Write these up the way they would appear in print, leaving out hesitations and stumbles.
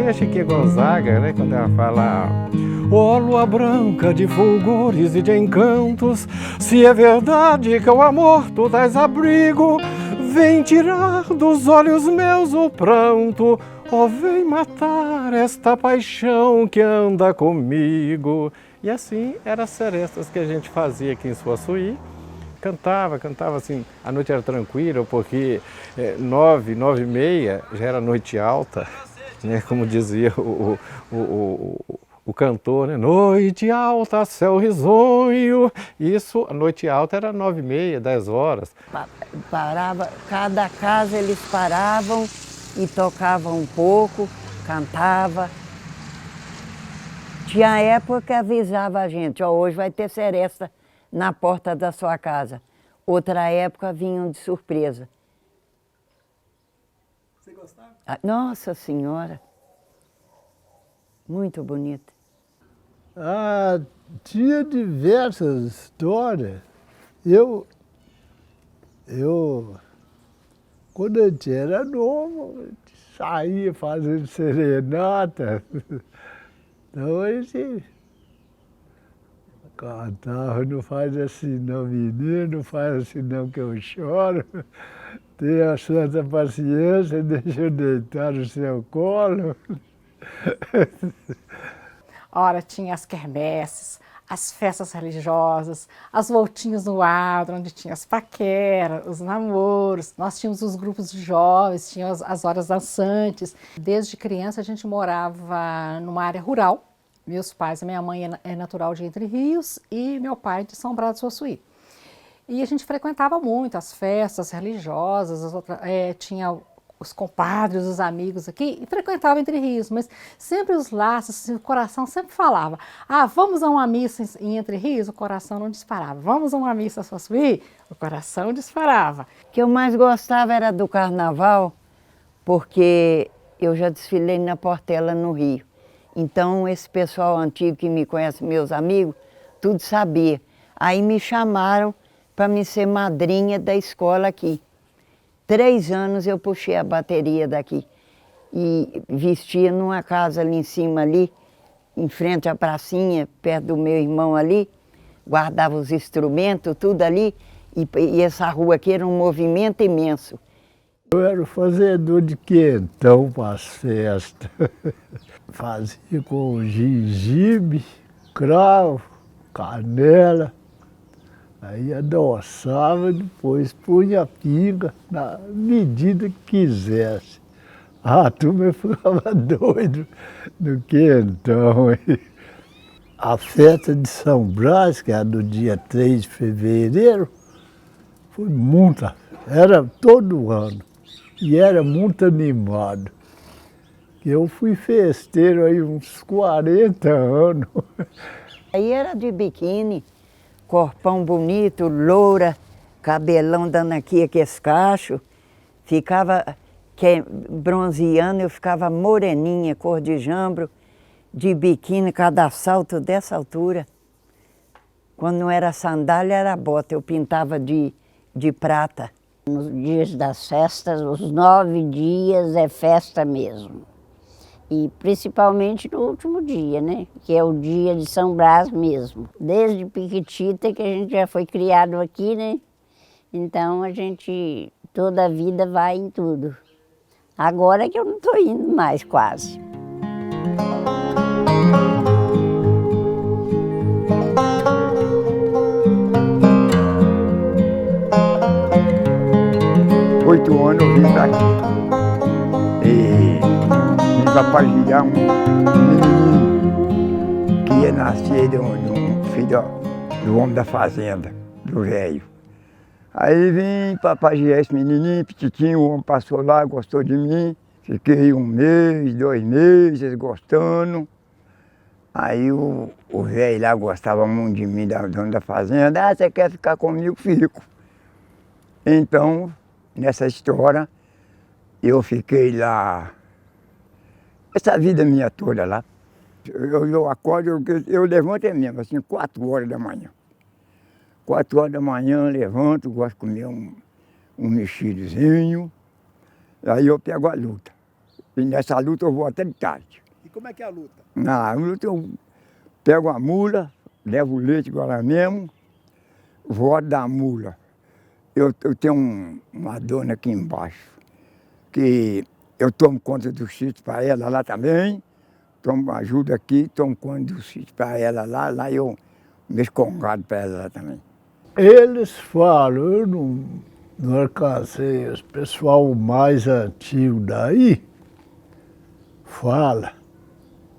a Chiquinha Gonzaga, né, quando ela fala: ó lua branca de fulgores e de encantos, se é verdade que o amor tu dás abrigo, vem tirar dos olhos meus o pranto, ó vem matar esta paixão que anda comigo. E assim eram as serestas que a gente fazia aqui em Suaçuí. Cantava assim, a noite era tranquila, porque 9h, 9h30 já era noite alta, né? Como dizia o cantor, né? Noite alta, céu risonho. Isso, a noite alta era 9h30, 10 horas. Parava, cada casa eles paravam e tocavam um pouco, cantava. Tinha época que avisava a gente, ó, hoje vai ter seresta na porta da sua casa. Outra época vinham de surpresa. Você gostava? Nossa Senhora! Muito bonita. Ah, tinha diversas histórias. Quando a gente era novo, a gente saía fazendo serenata. Então a gente cantava, não faz assim não, menino, não faz assim não que eu choro. Tenha a santa paciência, deixa eu deitar no seu colo. Ora, tinha as quermesses, as festas religiosas, as voltinhas no adro, onde tinha as paqueras, os namoros. Nós tínhamos os grupos de jovens, tínhamos as horas dançantes. Desde criança a gente morava numa área rural. Meus pais, a minha mãe é natural de Entre Rios e meu pai de São Brás do Suaçuí. E a gente frequentava muito as festas religiosas, tinha os compadres, os amigos aqui, e frequentava Entre Rios, mas sempre os laços, assim, o coração sempre falava: ah, vamos a uma missa em Entre Rios? O coração não disparava. Vamos a uma missa em Suaçuí? O coração disparava. O que eu mais gostava era do carnaval, porque eu já desfilei na Portela, no Rio. Então, esse pessoal antigo que me conhece, meus amigos, tudo sabia. Aí me chamaram para me ser madrinha da escola aqui. 3 anos eu puxei a bateria daqui e vestia numa casa ali em cima, ali, em frente à pracinha, perto do meu irmão ali, guardava os instrumentos, tudo ali, e essa rua aqui era um movimento imenso. Eu era o fazedor de quentão para as festas. Fazia com gengibre, cravo, canela. Aí adoçava, depois punha a pinga na medida que quisesse. A turma ficava doido no quentão. A festa de São Brás, que era no dia 3 de fevereiro, foi muita, era todo ano. E era muito animado. Eu fui festeiro aí uns 40 anos. Aí era de biquíni, corpão bonito, loura, cabelão dando aqui aqueles cachos. Ficava bronzeando, eu ficava moreninha, cor de jambro, de biquíni, cada salto dessa altura. Quando não era sandália, era bota, eu pintava de prata. Nos dias das festas, os 9 dias é festa mesmo. E principalmente no último dia, né? Que é o dia de São Brás mesmo. Desde Piquitita que a gente já foi criado aqui, né? Então a gente toda a vida vai em tudo. Agora que eu não estou indo mais quase. Oito anos eu vim pra aqui. E vim pra pagiar um menininho que ia nascer de um filho do homem da fazenda, do velho. Aí vim pra pagiar esse menininho, petitinho, o homem passou lá, gostou de mim. Fiquei 1 mês, 2 meses gostando. Aí o velho lá gostava muito de mim, da dona da fazenda. Ah, você quer ficar comigo? Fico. Então, nessa história, eu fiquei lá, essa vida minha toda lá. Eu acordo, eu levanto mesmo, assim, 4 horas da manhã. 4 horas da manhã, levanto, gosto de comer um mexidozinho, aí eu pego a luta. E nessa luta eu vou até de tarde. E como é que é a luta? Na luta eu pego a mula, levo o leite agora mesmo, vou da mula. Eu tenho uma dona aqui embaixo, que eu tomo conta do sítio para ela lá também, tomo ajuda aqui, tomo conta do sítio para ela lá eu mexo com gado para ela lá também. Eles falam, eu não alcancei, o pessoal mais antigo daí fala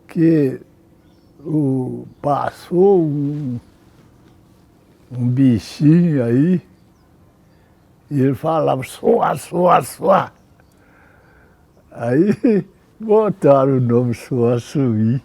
que passou um bichinho aí e ele falava suá, suá, suá. Aí botaram o nome Suaçuí.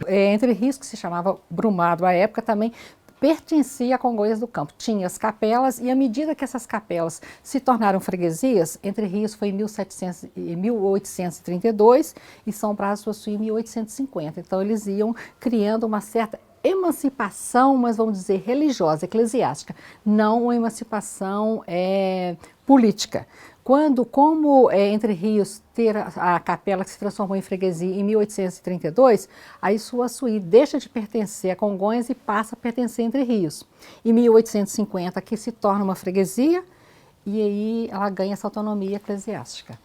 Entre Rios, que se chamava Brumado à época, também pertencia a Congonhas do Campo. Tinha as capelas e à medida que essas capelas se tornaram freguesias, Entre Rios foi em 1832 e São Brás do Suaçuí em 1850. Então eles iam criando uma certa emancipação, mas vamos dizer religiosa, eclesiástica, não uma emancipação política. Como Entre Rios ter a capela que se transformou em freguesia em 1832, aí Suaçuí deixa de pertencer a Congonhas e passa a pertencer a Entre Rios. Em 1850 aqui se torna uma freguesia e aí ela ganha essa autonomia eclesiástica.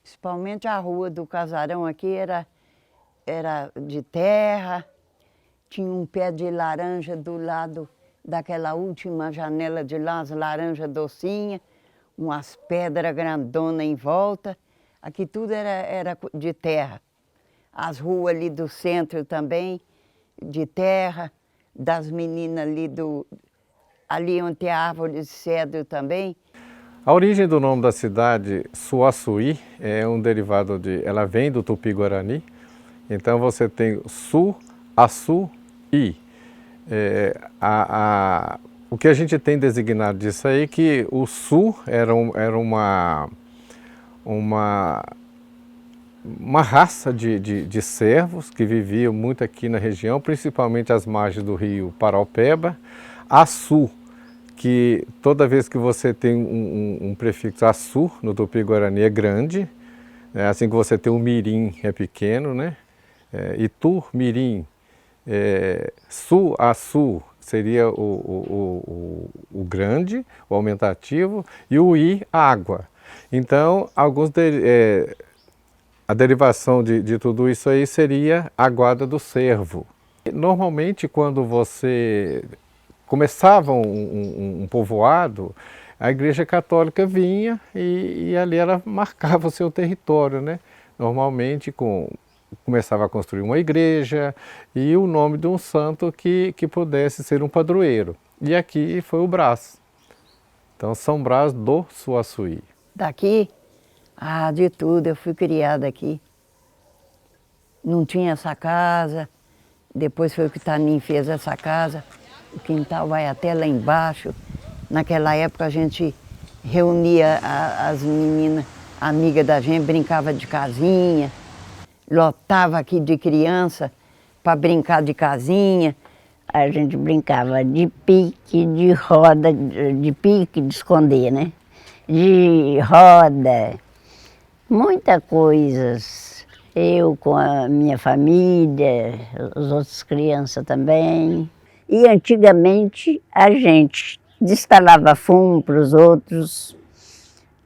Principalmente a rua do Casarão aqui era de terra, tinha um pé de laranja do lado daquela última janela de lá, as laranjas docinhas, umas pedras grandonas em volta. Aqui tudo era de terra. As ruas ali do centro também, de terra, das meninas ali onde tem a árvore de cedro também. A origem do nome da cidade, Suaçuí, é um derivado ela vem do Tupi-Guarani. Então você tem Su, Açu, I. O que a gente tem designado disso aí é que o Su era uma raça de servos que viviam muito aqui na região, principalmente às margens do rio Paraupeba. Açu, que toda vez que você tem um prefixo Açu no Tupi-Guarani é grande, né? Assim que você tem o Mirim é pequeno, né? Itu, Mirim, Su, Açu seria o grande, o aumentativo, e o I, água. Então, a derivação de tudo isso aí seria a guarda do servo. Normalmente, quando você começava um povoado, a Igreja Católica vinha e ali ela marcava o seu território, né? Normalmente começava a construir uma igreja e o nome de um santo que pudesse ser um padroeiro. E aqui foi o Brás. Então, São Brás do Suaçuí. Daqui, de tudo, eu fui criada aqui. Não tinha essa casa, depois foi o que Tanim fez essa casa. O quintal vai até lá embaixo. Naquela época a gente reunia as meninas, amigas da gente, brincava de casinha, lotava aqui de criança para brincar de casinha. A gente brincava de pique, de roda, de pique, de esconder, né? De roda, muitas coisas. Eu com a minha família, as outras crianças também. E antigamente a gente destalava fumo para os outros,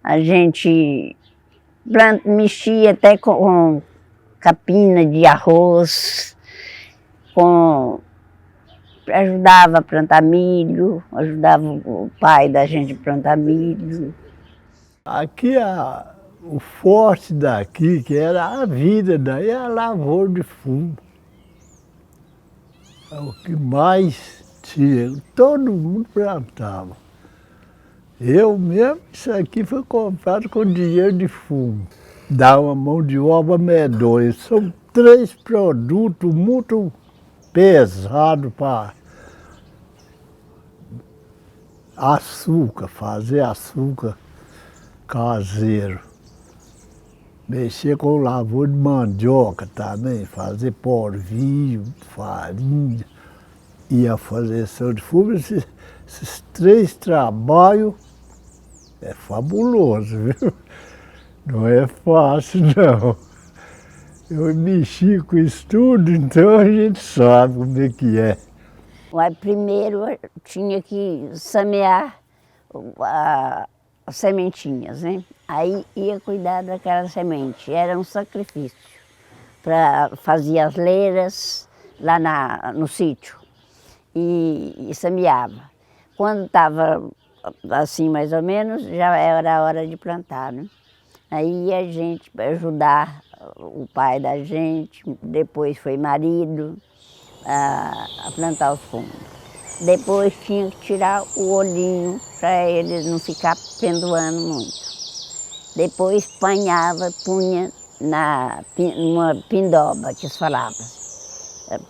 a gente mexia até com capina de arroz, ajudava a plantar milho, ajudava o pai da gente a plantar milho. Aqui o forte daqui, que era a vida, daí a lavoura de fumo. É o que mais tinha, todo mundo plantava. Eu mesmo, isso aqui foi comprado com dinheiro de fumo. Dá uma mão de obra medonha. São 3 produtos muito pesados para açúcar, fazer açúcar caseiro. Mexer com lavoura de mandioca também, fazer polvilho, farinha, ia fazer sal de fumo. Esses 3 trabalhos é fabuloso, viu? Não é fácil, não. Eu mexi com isso tudo, então a gente sabe como é que é. Mas primeiro tinha que semear as sementinhas, né? Aí ia cuidar daquela semente, era um sacrifício para fazer as leiras lá no sítio e semeava. Quando estava assim mais ou menos, já era a hora de plantar, né? Aí a gente ajudar o pai da gente, depois foi marido, a plantar os fundos. Depois tinha que tirar o olhinho para ele não ficar pendoando muito. Depois panhava, punha numa pindoba, que se falava.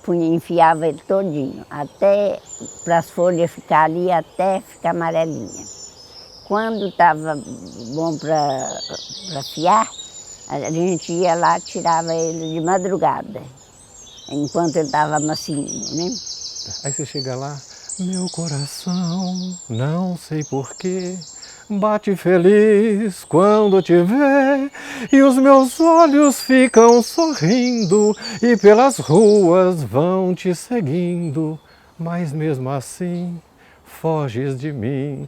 Punha, enfiava ele todinho, até para as folhas ficar ali, até ficar amarelinha. Quando estava bom para fiar, a gente ia lá, tirava ele de madrugada, enquanto ele estava macinho, né? Aí você chega lá, meu coração, não sei porquê, bate feliz quando te vê, e os meus olhos ficam sorrindo, e pelas ruas vão te seguindo, mas mesmo assim, foges de mim.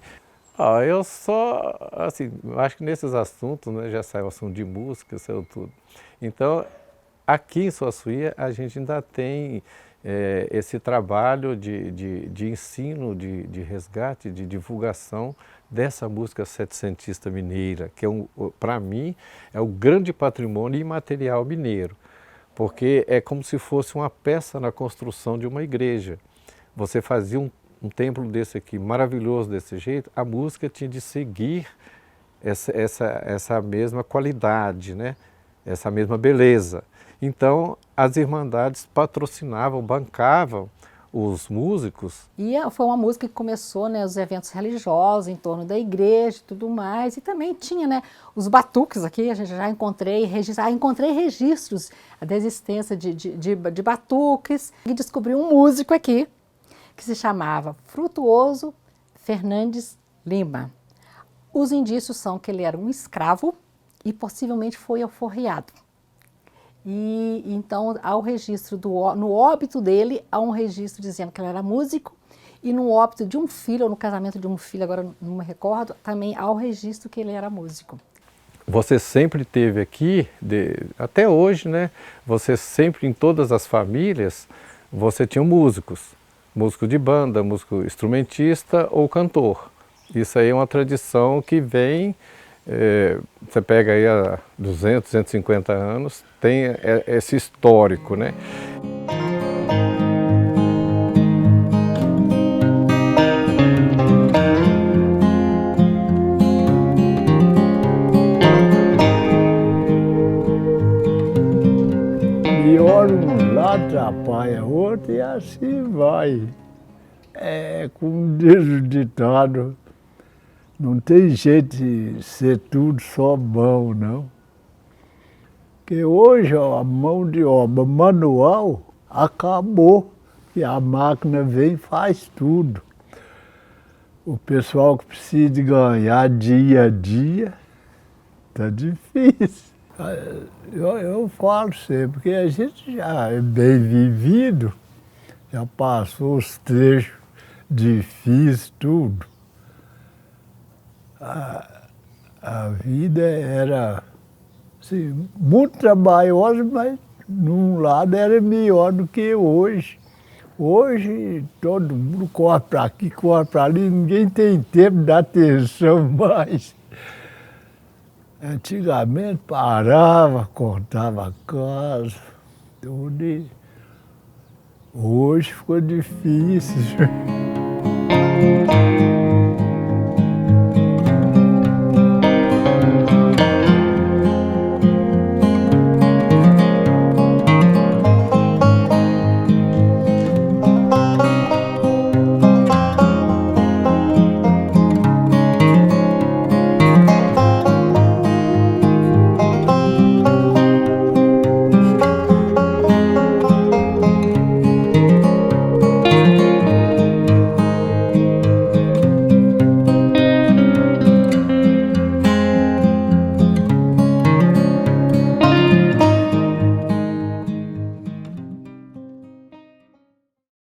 Eu só, assim, acho que nesses assuntos, né, já saiu o assunto de música, saiu tudo. Então, aqui em Suaçuí, a gente ainda tem esse trabalho de ensino, de resgate, de divulgação dessa música setecentista mineira, que para mim é o grande patrimônio imaterial mineiro, porque é como se fosse uma peça na construção de uma igreja. Você fazia um templo desse aqui, maravilhoso desse jeito, a música tinha de seguir essa mesma qualidade, né? Essa mesma beleza. Então, as irmandades patrocinavam, bancavam os músicos. E foi uma música que começou, né, os eventos religiosos em torno da igreja e tudo mais. E também tinha, né, os batuques aqui, a gente já encontrei registros da existência de batuques. E descobri um músico aqui, que se chamava Frutuoso Fernandes Lima. Os indícios são que ele era um escravo e possivelmente foi alforriado. E então há o registro, no óbito dele, há um registro dizendo que ele era músico, e no óbito de um filho, ou no casamento de um filho, agora não me recordo, também há o registro que ele era músico. Você sempre teve aqui, até hoje, né? Você sempre, em todas as famílias, você tinha músicos. Músico de banda, músico instrumentista ou cantor. Isso aí é uma tradição que vem, você pega aí há 200, 250 anos, tem esse histórico, né? Melhor um lá atrapalha outro e assim vai. É como diz o ditado, não tem jeito de ser tudo só mão, não. Porque hoje a mão de obra manual acabou e a máquina vem e faz tudo. O pessoal que precisa de ganhar dia a dia, tá difícil. Eu falo sempre que a gente já é bem vivido, já passou os trechos difíceis, tudo. A vida era assim, muito trabalhosa, mas num lado era melhor do que hoje. Hoje todo mundo corre para aqui, corre para ali, ninguém tem tempo de dar atenção mais. Antigamente parava, cortava a casa, tudo. Hoje ficou difícil.